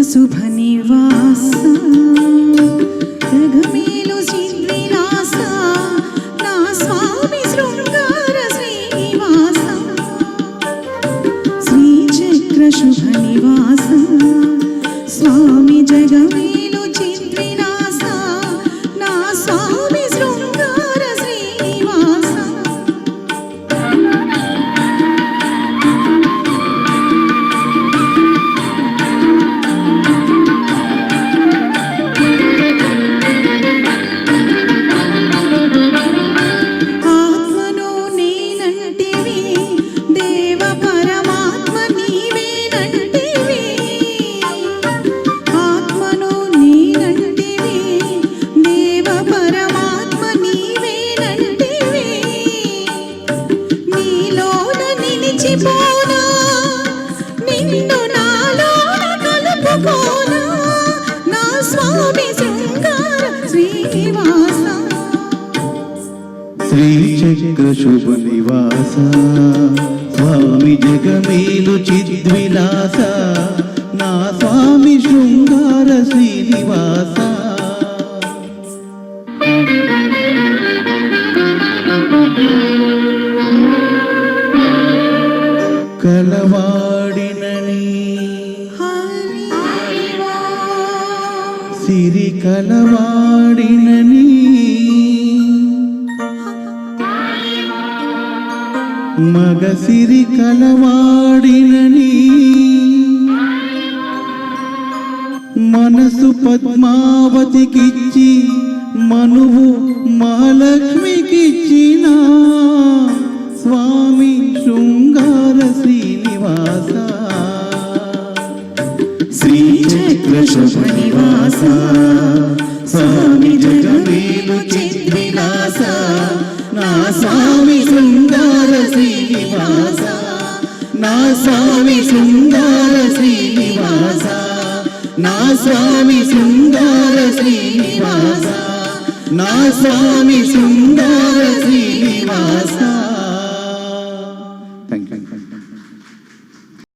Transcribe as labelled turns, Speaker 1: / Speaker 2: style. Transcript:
Speaker 1: शुभ निवास जगमेलु चिद्विलास ना स्वामी शृंगार श्रीनिवास श्रीचक्र शुभ निवास स्वामी जगमेलु चिद्विलास ना स्वामी शृंगार श्रीनिवास
Speaker 2: श्रीचक्र शुभ निवास स्वामी जगमेलु चिद्विलास ना स्वामी शृंगार श्रीनिवास కలవాడినని సిరి కలవాడినని మగసిరి కలవాడినని మనసు పద్మావతికిచ్చి మనువు మహాలక్ష్మికిచ్చిన స్వామి శృంగార శ్రీనివాస
Speaker 1: श्रीचक्र शुभ निवास स्वामी जगमेलु चिद्विलास ना स्वामी शृंगार श्रीनिवास ना स्वामी शृंगार श्रीनिवास ना स्वामी शृंगार श्रीनिवास ना स्वामी शृंगार श्रीनिवास